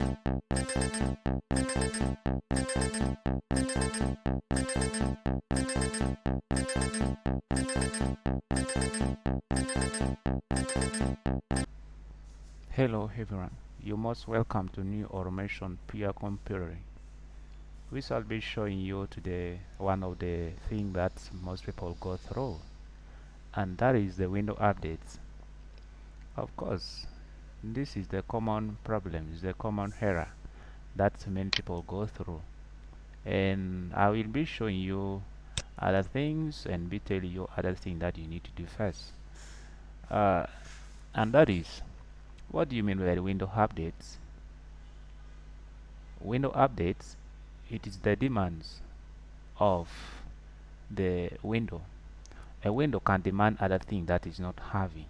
Hello everyone, you're most welcome to new automation peer comparing. We shall be showing you today one of the things that most people go through, and that is the window updates. Of course, this is the common problem, is the common error that many people go through, and I will be showing you other things and be telling you other things that you need to do first. Uh, and that is, what do you mean by the window updates? Window updates, it is the demands of the window. A window can demand other thing that is not having.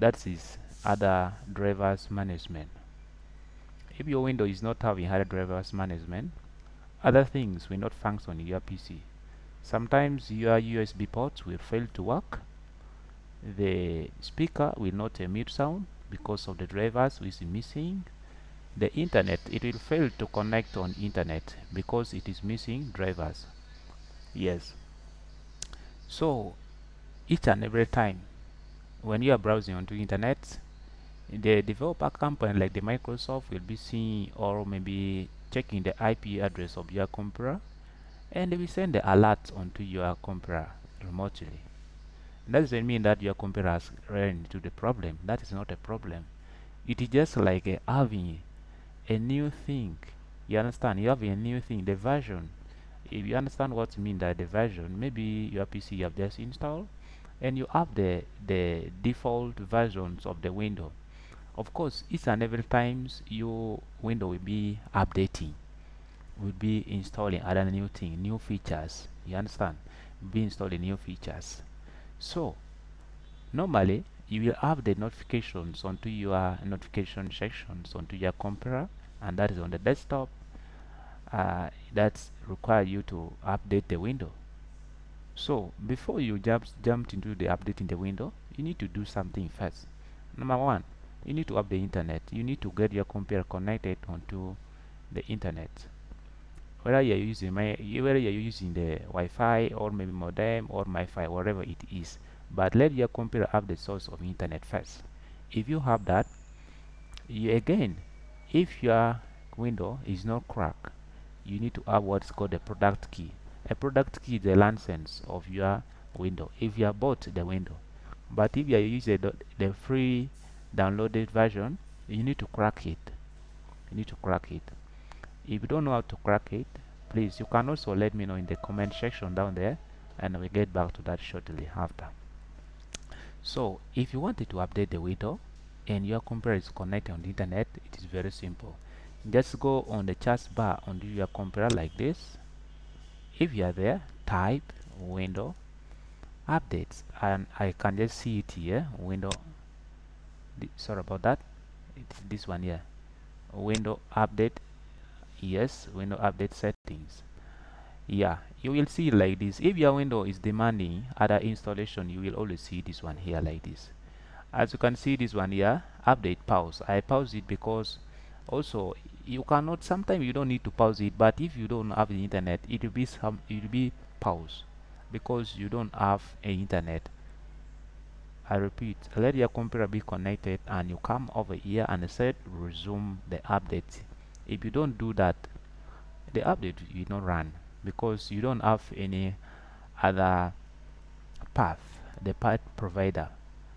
That is other drivers management. If your window is not having other drivers management, other things will not function in your PC. Sometimes your USB ports will fail to work. The speaker will not emit sound because of the drivers which is missing. The internet, it will fail to connect on internet because it is missing drivers. Yes. So each and every time when you are browsing onto internet, the developer company like the Microsoft will be seeing or maybe checking the IP address of your computer, and they will send the alert onto your computer remotely. That doesn't mean that your computer has run into the problem. That is not a problem. It is just like having a new thing. You understand? You have a new thing, the version. If you understand what I mean by the version, maybe your PC you have just installed and you have the default versions of the window. Of course, each and every times your window will be updating, will be installing other new thing, new features. You understand? Be installing new features. So normally you will have the notifications onto your notification sections onto your computer, and that is on the desktop. That's require you to update the window. So before you jump into the updating the window, you need to do something first. Number one, you need to have the internet. You need to get your computer connected onto the internet. Whether you're using the Wi-Fi or maybe modem or MiFi, whatever it is, but let your computer have the source of internet first. If you have that, again, if your window is not cracked, you need to have what's called a product key. A product key is the license of your window if you have bought the window. But if you are using the free downloaded version, you need to crack it. You need to crack it. If you don't know how to crack it, please, you can also let me know in the comment section down there, and we'll get back to that shortly after. So if you wanted to update the window and your computer is connected on the internet, it is very simple. Just go on the chat bar on your computer like this. If you are there, type window updates, and I can just see it here. Window, sorry about that, it's this one here. Window update, yes, window update settings. Yeah, you will see like this. If your window is demanding other installation, you will always see this one here like this. As you can see, this one here, update pause. I pause it because also you cannot, sometimes you don't need to pause it, but if you don't have the internet, it will be pause because you don't have a internet. I repeat, let your computer be connected and you come over here and set resume the update. If you don't do that, the update will not run because you don't have any other path, the path provider.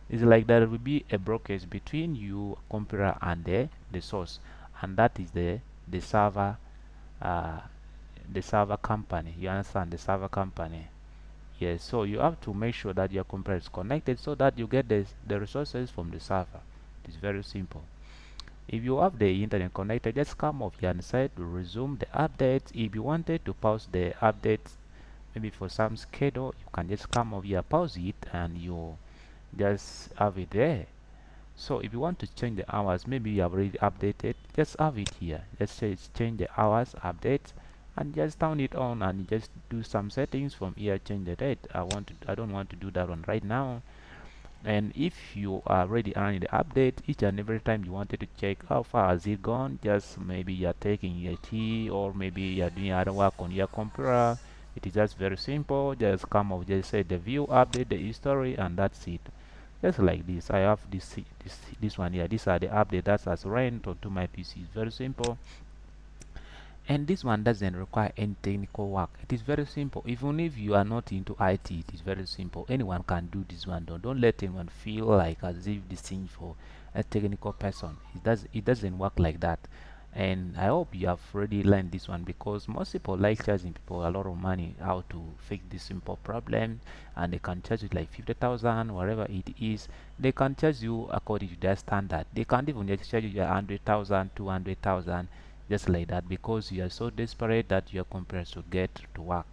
It's like there will be a blockage between you computer and the source, and that is the server, uh, the server company. You understand, the server company? Yes. So you have to make sure that your computer is connected so that you get the resources from the server. It's very simple. If you have the internet connected, just come off here and say to resume the update. If you wanted to pause the update, maybe for some schedule, you can just come over here, pause it, and you just have it there. So if you want to change the hours, maybe you have already updated, just have it here. Just say change the hours, update, and just turn it on and just do some settings from here, change the date. I don't want to do that one right now. And if you are already running the update, each and every time you wanted to check how far has it gone, just maybe you're taking your tea or maybe you're doing other work on your computer, it is just very simple. Just come up, just say the view update the history, and that's it. Just like this, I have this one here. These are the update that has ran onto my PC. It's very simple, and this one doesn't require any technical work. It is very simple. Even if you are not into IT, it is very simple. Anyone can do this one. Don't let anyone feel like as if this thing for a technical person. It doesn't work like that. And I hope you have already learned this one, because most people like charging people a lot of money how to fix this simple problem, and they can charge you like 50,000, whatever it is. They can charge you according to their standard. They can't even just charge you 100,000, 200,000, just like that, because you are so desperate that your computers to get to work.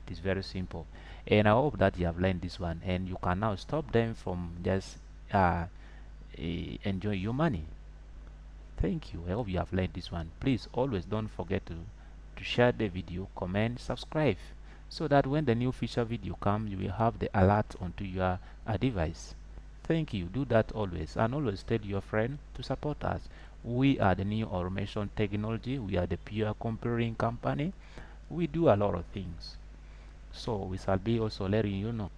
It is very simple, and I hope that you have learned this one, and you can now stop them from just enjoy your money. Thank you. I hope you have learned this one. Please always don't forget to share the video, comment, subscribe, so that when the new feature video comes, you will have the alert onto your device. Thank you. Do that always, and always tell your friend to support us. We are the new automation technology. We are the pure computing company. We do a lot of things. So we shall be also letting you know.